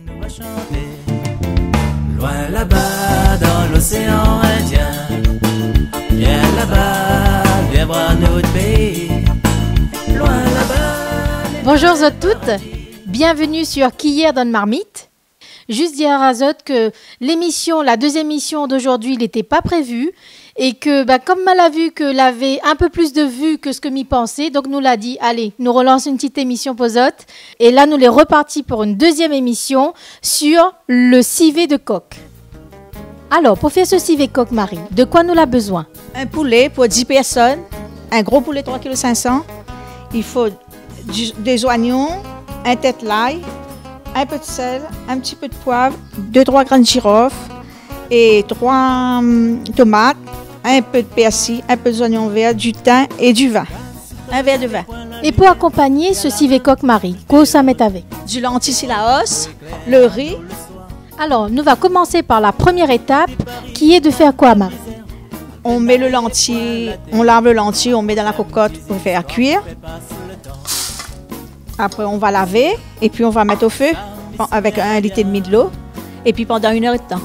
nous va chanter. Loin là-bas dans l'océan Indien, bien là-bas, bien voir notre pays. Loin là-bas. Bonjour à toutes, bienvenue sur Qui hier donne marmite. Juste dire à Zot que la deuxième émission d'aujourd'hui, il n'était pas prévu. Et que, comme elle a vu qu'elle avait un peu plus de vues que ce que m'y pensait, donc nous l'a dit, allez, nous relance une petite émission Posot. Et là, nous l'est reparti pour une deuxième émission sur le civet de coq. Alors, pour faire ce civet coq, Marie, de quoi nous l'a besoin? Un poulet pour 10 personnes, un gros poulet 3,5 kg. Il faut des oignons, un tête l'ail, un peu de sel, un petit peu de poivre, 2-3 grains de girofle et 3 tomates, un peu de persil, un peu d'oignon vert, du thym et du vin. Un verre de vin. Et pour accompagner ce civet coq, Marie, quoi ça met avec? Du lentilles silaos, le riz. Alors, nous va commencer par la première étape, qui est de faire quoi, Marie? On met le lentilles, on lave le lentilles, on met dans la cocotte pour faire cuire. Après, on va laver et puis on va mettre au feu avec 1,5 litre de l'eau. Et puis pendant 1 heure de temps.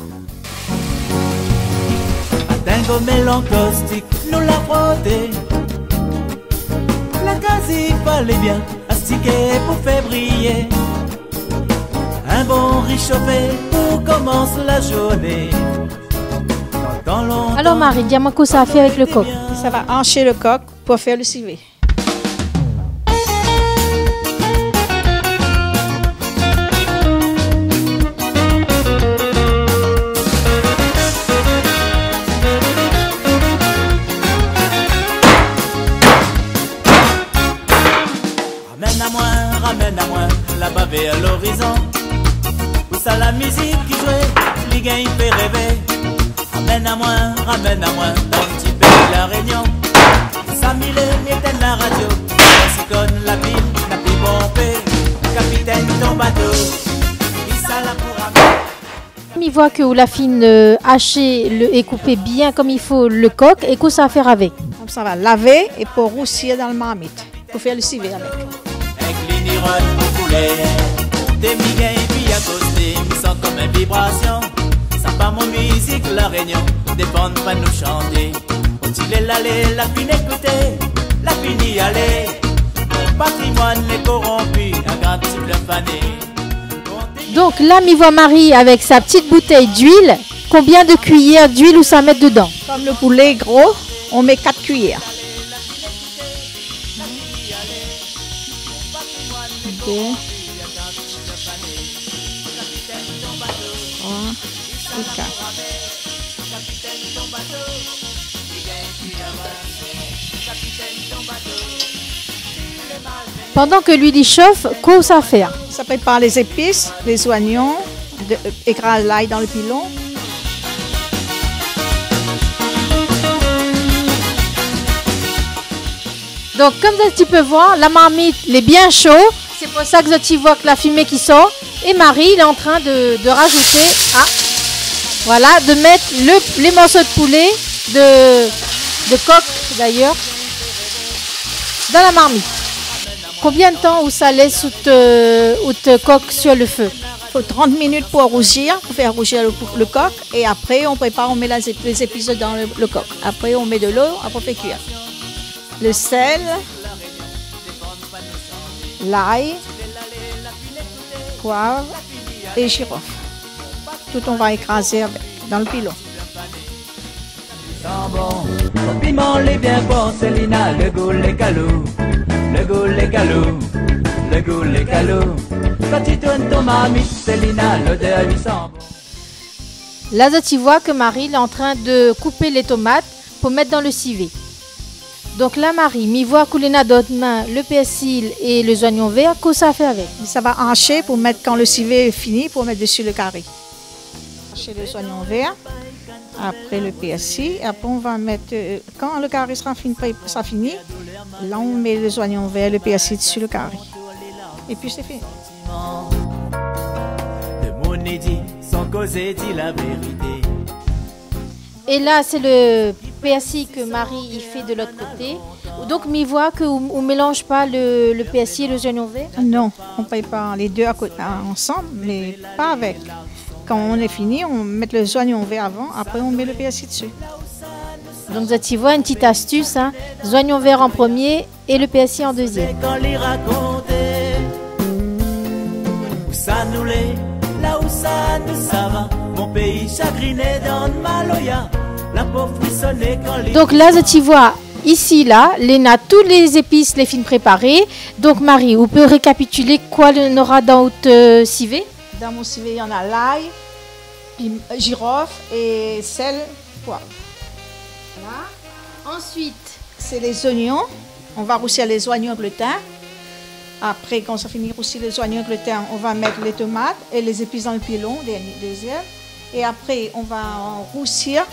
Dingo mélancostique, nous l'a frotté. La case fallait bien astiquer pour faire briller. Un bon riz chauffé pour commencer la journée. Alors Marie, dis-moi quoi ça a fait avec le coq? Ça va hancher le coq pour faire le civet. Ramène à moi, là-bas vers l'horizon. Où ça la musique qui jouait, les gars il fait rêver. Ramène à moi, dans le petit pays de la Réunion. Ça mille éteint la radio, ainsi qu'on la pile, pompée. Capitaine ton bateau, et ça la pourra. Il voit que la fine hachée et coupée bien comme il faut le coq, et quoi ça va faire avec? Ça va laver et pour roussir dans le marmite, pour faire le civet avec. Des miguets et puis à côté, me sent comme une vibration. Ça part mon musique, la Réunion, dépend pas nous chanter. On est l'aller, la fine écouter, la fine y aller. Mon patrimoine est corrompu, un grand petit bleu fané. Donc là, m'y voit Marie avec sa petite bouteille d'huile. Combien de cuillères d'huile ou ça met dedans? Comme le poulet gros, on met 4 cuillères. Okay. 3 et 4. Pendant que l'huile chauffe, quoi ça fait? Ça prépare les épices, les oignons, écrase l'ail dans le pilon. Donc comme tu peux voir, la marmite est bien chaude. C'est pour ça que tu vois que la fumée qui sort. Et Marie il est en train de rajouter, voilà, de mettre les morceaux de poulet, de coq d'ailleurs, dans la marmite. Combien de temps où ça laisse ou te coq sur le feu? Il faut 30 minutes pour rougir, pour faire rougir le coq. Et après, on prépare, on met les épices dans le coq. Après, on met de l'eau, après on fait cuire. Le sel, l'ail, poivre et girofle. Tout on va écraser dans le pilon. Ton piment les bien bon, Célina, le goût les calous, le goût les calous, le goût les calous. Quand tu tournes ton marmite, Célina, l'odeur lui sent bon. Là, tu vois que Marie est en train de couper les tomates pour mettre dans le civet. Donc là, Marie, m'y voit couler dans d'autres mains le persil et les oignons verts. Qu'est-ce que ça fait avec? Ça va hancher pour mettre, quand le civet est fini, pour mettre dessus le carré. Hacher les oignons verts, après le persil. Après, on va mettre, quand le carré sera fini, là, on met les oignons verts, le persil dessus le carré. Et puis, c'est fini. Le monde est dit, sans causer, dit la vérité. Et là, c'est le persil que Marie y fait de l'autre côté. Donc, m'y voit qu'on ne mélange pas le persil et les oignons verts. Non, on ne paye pas les deux ensemble, mais pas avec. Quand on est fini, on met les oignons verts avant, après on met le persil dessus. Donc, vous tu vois une petite astuce, hein? Les oignons verts en premier et le persil en deuxième. Quand les raconter, où ça nous l'est, là où ça nous ça va, mon pays chagriné dans le Maloya, la pauvre frissonnée quand les... Donc là, tu vois, ici, là, Léna, tous les épices, les films préparés. Donc, Marie, on peut récapituler quoi on aura dans votre civet? Dans mon civet, il y en a l'ail, puis girofle et sel, poivre. Voilà. Ensuite, c'est les oignons. On va roussir les oignons avec le thym. Après, quand ça finit de roussir les oignons avec le thym, on va mettre les tomates et les épices dans le pilon, deuxième. Et après, on va en roussir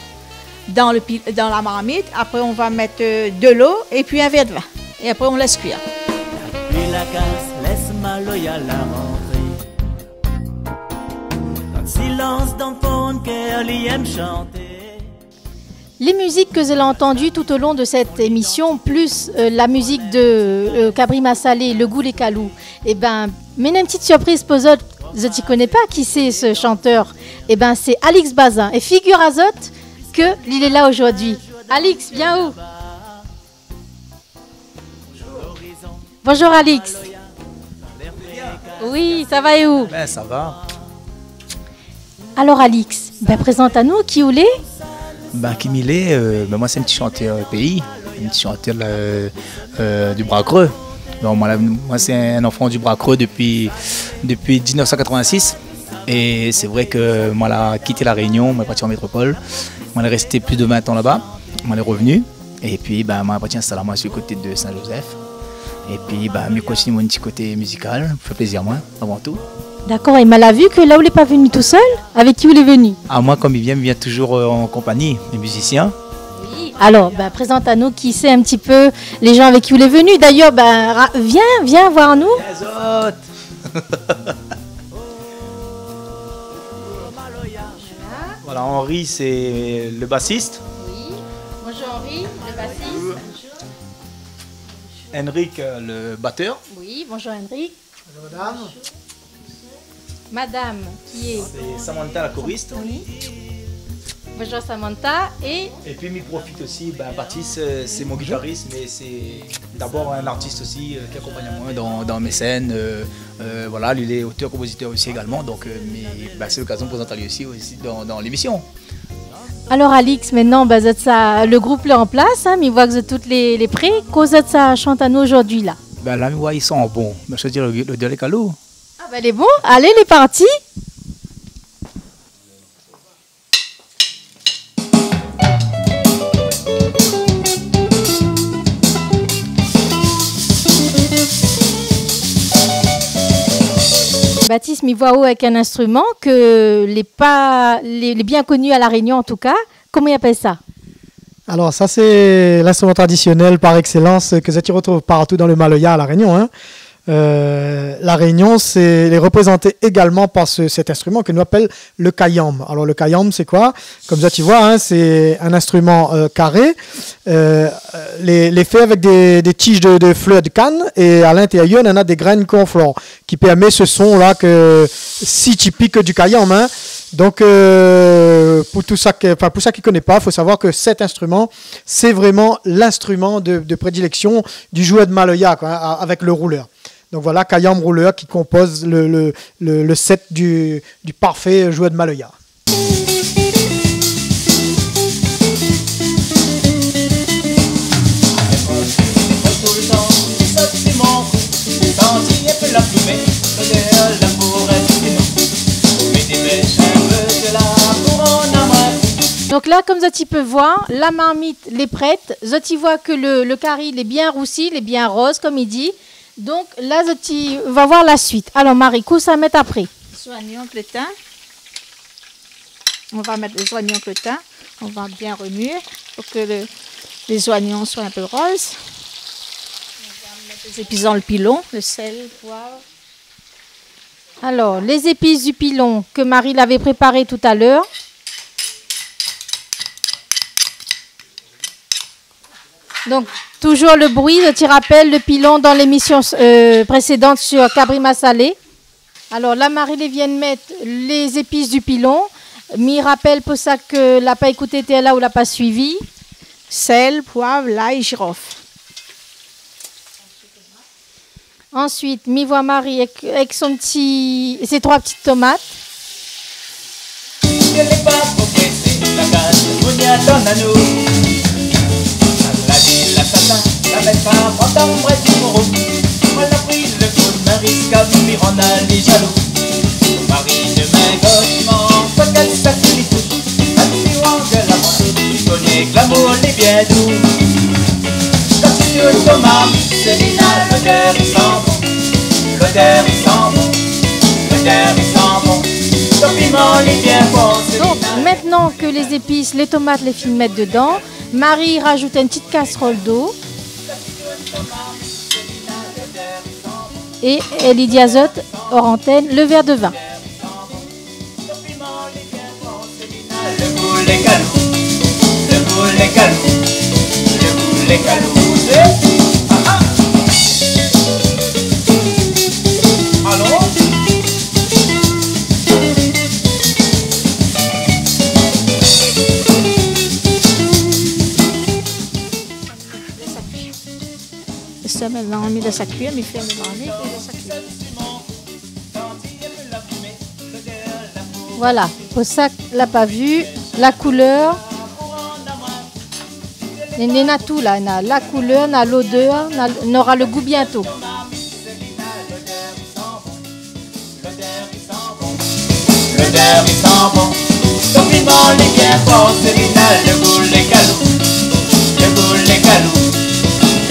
dans la marmite. Après, on va mettre de l'eau et puis un verre de vin. Et après, on laisse cuire. Puis la casse, laisse Maloya la rentrée. Dans le silence d'un fond de cœur, il aime chanter. les musiques que vous avez entendues tout au long de cette émission, plus la musique de Cabri Massalé, Le Goût les Calous, eh ben, mais une petite surprise pour eux, je ne connais pas qui c'est ce chanteur. Eh ben, c'est Alix Bazin. Et figure à Zot qu'il est là aujourd'hui. Alix, viens où? Bonjour Alix. Oui, ça va et où? Ben, ça va. Alors Alix, ben, présente à nous qui vous l'est? Ben, Kim il est, ben, moi c'est un petit chanteur pays, un petit chanteur du Bras Creux. Donc, moi c'est un enfant du Bras Creux depuis 1986. Et c'est vrai que moi j'ai quitté la Réunion, moi parti en métropole. Moi j'ai resté plus de 20 ans là-bas, moi est revenu. Et puis ben, moi parti installé moi sur le côté de Saint-Joseph. Et puis ben, je continue mon petit côté musical, ça fait plaisir moi avant tout. D'accord, et mal a vu que là où il n'est pas venu tout seul, avec qui vous est venu? Ah, moi comme il vient toujours en compagnie, les musiciens. Oui. Alors, ben, présente à nous qui sait un petit peu les gens avec qui vous est venu. D'ailleurs, ben, viens voir nous. Voilà, Henri c'est le bassiste. Oui. Bonjour Henri, le bassiste. Henrik le batteur. Oui, bonjour Henrik. Bonjour madame. Madame, qui est? C'est Samantha la choriste. Oui. Bonjour Samantha. Et puis, il profite aussi, ben, Baptiste, c'est mon guitariste, mais c'est d'abord un artiste aussi qui accompagne moi dans mes scènes. Voilà, lui, il est auteur-compositeur aussi également, donc ben, c'est l'occasion de présenter lui aussi dans l'émission. alors Alix, maintenant, ben, ça, le groupe est en place, hein, mais il voit que vous êtes toutes les prêts. Qu'est-ce que ça chante à nous aujourd'hui là? Ben, là, ils sont bons. Ben, je veux dire, le Dieu les Calous. Ah ben, elle est bon. Allez, les parties. Baptiste m'y voit haut avec un instrument que les bien connus à La Réunion en tout cas. Comment il appelle ça? Alors ça c'est l'instrument traditionnel par excellence que tu retrouves partout dans le Maloya à La Réunion. Hein. La Réunion, c'est les représenté également par cet instrument que nous appelle le kayam. Alors le kayam, c'est quoi? Comme ça, tu vois, hein, c'est un instrument carré, les fait avec des tiges de fleurs de canne et à l'intérieur, il y en a des graines conflore qui permet ce son-là si typique du kayam. Hein. Donc, pour ça qui ne connaît pas, il faut savoir que cet instrument, c'est vraiment l'instrument de prédilection du joueur de Maloya, quoi, avec le rouleur. Donc voilà, Kayam rouleur qui compose le set du parfait joueur de Maloya. Donc là, comme Zoti peut voir, la marmite les prête. Zoti voit que le curry il est bien roussi, il est bien rose, comme il dit. Donc là, Zoti va voir la suite. Alors Marie, qu'est-ce que ça met après? Les oignons avec le thym. On va mettre les oignons avec le thym. On va bien remuer pour que les oignons soient un peu roses. On va mettre les épices dans le pilon, le sel, le poivre. Alors, les épices du pilon que Marie l'avait préparé tout à l'heure. Donc, toujours le bruit, je te rappelle le pilon dans l'émission précédente sur Cabrima Salé. Alors là, Marie vient de mettre les épices du pilon. M'y rappelle pour ça que l'a pas écouté, t'es là ou l'a pas suivi. Sel, poivre, l'ail, girofle. Ensuite, m'y voit Marie avec ses 3 petites tomates. L'amour est bien doux. Quand tu es au marmite, Célina, l'odeur il sent bon. L'odeur il sent bon. L'odeur il sent bon. Ton piment il est bien bon. Donc maintenant que les épices, les tomates, les filles mettent dedans, Marie rajoute une petite casserole d'eau. Et elle y diazote hors antenne le verre de vin. Le boulet calou. Le boulet calou, le boulet calou. Allô? Ça, maintenant, on met de sa cuillère, mais fait le marmite et de sa cuillère. Voilà, pour ça qu'on l'a pas vu, la couleur. Il y a tout là, la couleur, l'odeur, on aura le goût bientôt. L'odeur il sent bon. Ton piment il est bien fort. Célina, le boulet calou. Le boulet calou.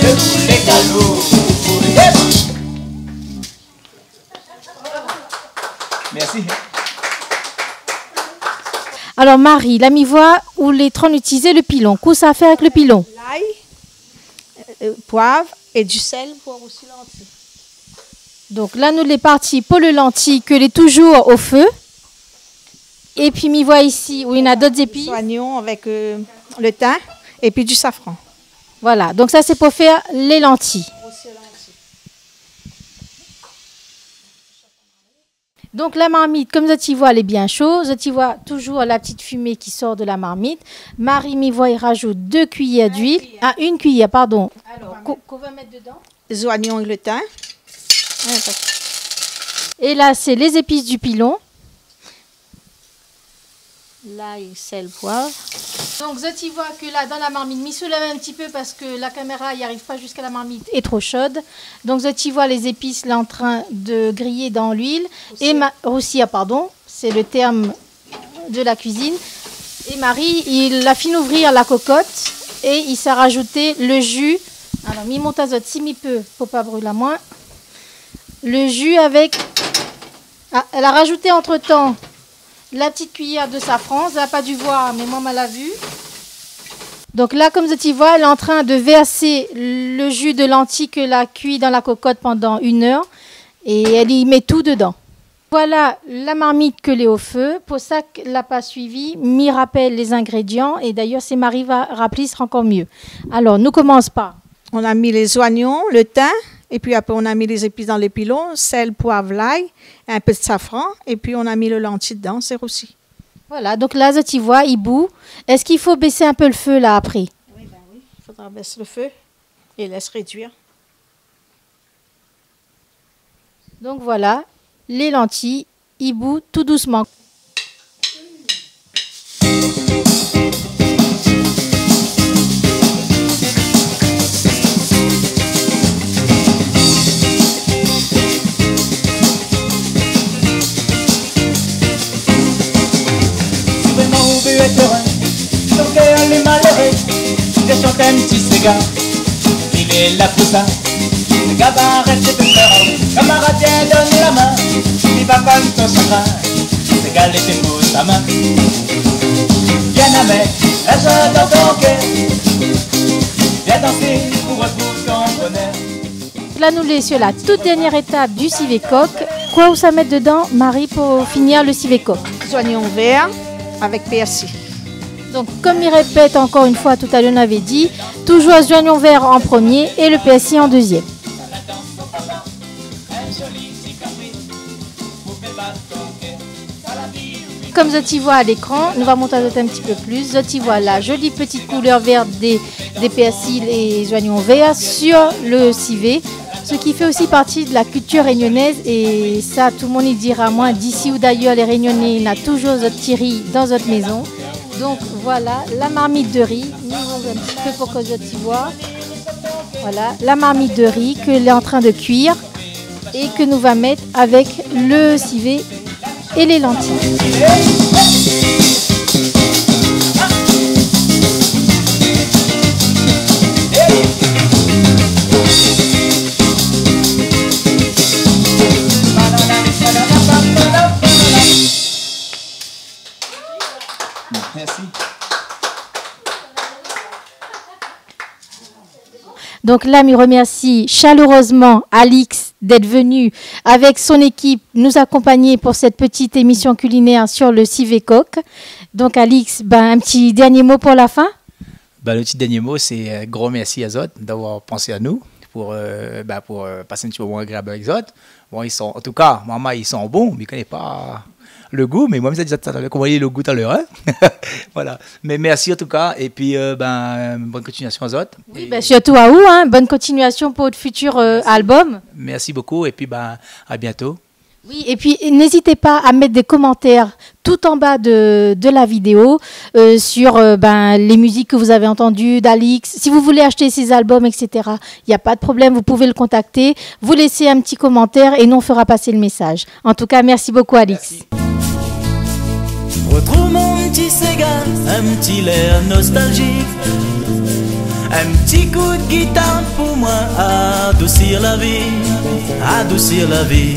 Le boulet calou. Merci. Alors Marie, la mi-voix où les troncs utilisaient le pilon. Qu'est-ce que ça a à faire avec le pilon? L'ail, poivre et du sel pour aussi lentilles. Donc là, nous les parties pour le lentilles que les toujours au feu. Et puis mi-voix ici où il y en a d'autres épices. Oignons avec le thym et puis du safran. Voilà, donc ça c'est pour faire les lentilles. Donc la marmite, comme je t'y vois, elle est bien chaude. Je t'y vois toujours la petite fumée qui sort de la marmite. Marie m'y voit, il rajoute 2 cuillères d'huile. Ah, 1 cuillère, pardon. Alors, qu'on va mettre dedans. Les oignons et le thym. Et là, c'est les épices du pilon. L'ail, sel, poivre. Donc je t'y vois que là, dans la marmite, m'y soulève un petit peu parce que la caméra n'y arrive pas jusqu'à la marmite, est trop chaude. Donc je t'y vois les épices là en train de griller dans l'huile. Et roussir, pardon, c'est le terme de la cuisine. Et Marie, il a fini ouvrir la cocotte et il s'est rajouté le jus. Alors, mi monte azote, si mi peu, faut pas brûler à moins. Le jus avec... Ah, elle a rajouté entre-temps la petite cuillère de safran. Elle n'a pas dû voir, mais moi, elle l'a vu. Donc là, comme tu vois, elle est en train de verser le jus de lentilles qu'elle a cuit dans la cocotte pendant 1 heure. Et elle y met tout dedans. Voilà la marmite que l'est au feu. Pour ça qu'elle n'a pas suivi, m'y rappelle les ingrédients. Et d'ailleurs, si Marie va rappeler, ce sera encore mieux. Alors, nous commençons par... On a mis les oignons, le thym, et puis après on a mis les épices dans les pilons, sel, poivre, l'ail, un peu de safran, et puis on a mis le lentilles dedans, c'est roussi. Voilà, donc là, tu vois, il bout. Est-ce qu'il faut baisser un peu le feu là après? Oui, il faudra baisser le feu et laisse réduire. Donc voilà, les lentilles, il bout tout doucement. Ton cœur est malheureux, je chante un petit cigare. Il est là pour ça. Le gars va arrêter de pleurer. Camarade, viens, donne la main. Il va pas ton chagrin. C'est galé, t'es pour ta main. Viens avec la joie dans ton cœur. Viens danser pour ton bonheur. Là, nous sommes sur la toute dernière étape du civet coq. Quoi où ça mettre dedans, Marie, pour finir le civet coq? Les oignons verts avec persil. Donc, comme il répète encore une fois, tout à l'heure on avait dit, toujours oignon vert en premier et le PSI en deuxième. Comme vous y voyez à l'écran, nous allons monter un petit peu plus. Vous y voyez la jolie petite couleur verte des PSI et des oignons verts sur le civet, ce qui fait aussi partie de la culture réunionnaise. Et ça, tout le monde y dira moins. D'ici ou d'ailleurs, les Réunionnais n'ont toujours votre riz dans votre maison. Donc voilà, la marmite de riz. Nous allons un petit peu pour que vous y voyez. Voilà, la marmite de riz que l'on est en train de cuire et que nous allons mettre avec le civet et les lentilles. Merci. Donc là, je remercie chaleureusement Alix d'être venu avec son équipe nous accompagner pour cette petite émission culinaire sur le civet coq. Donc Alix, un petit dernier mot pour la fin. Le petit dernier mot, c'est un gros merci à Zot d'avoir pensé à nous pour passer un petit moment agréable avec Zot. Bon, en tout cas, maman, ils sont bons, mais je ne connais pas le goût, mais moi, je déjà comment il est le goût tout à l'heure. Hein? Voilà. Mais merci en tout cas, et puis bonne continuation à Zot. Oui, surtout à vous, hein? Bonne continuation pour votre futur album. Merci beaucoup, et puis à bientôt. Oui, et puis n'hésitez pas à mettre des commentaires tout en bas de la vidéo sur les musiques que vous avez entendues d'Alix. Si vous voulez acheter ses albums, etc., il n'y a pas de problème, vous pouvez le contacter. Vous laissez un petit commentaire et nous on fera passer le message. En tout cas, merci beaucoup Alix. Merci. Retrouve mon petit Sega, un petit l'air nostalgique, un petit coup de guitare pour moi, adoucir la vie, adoucir la vie.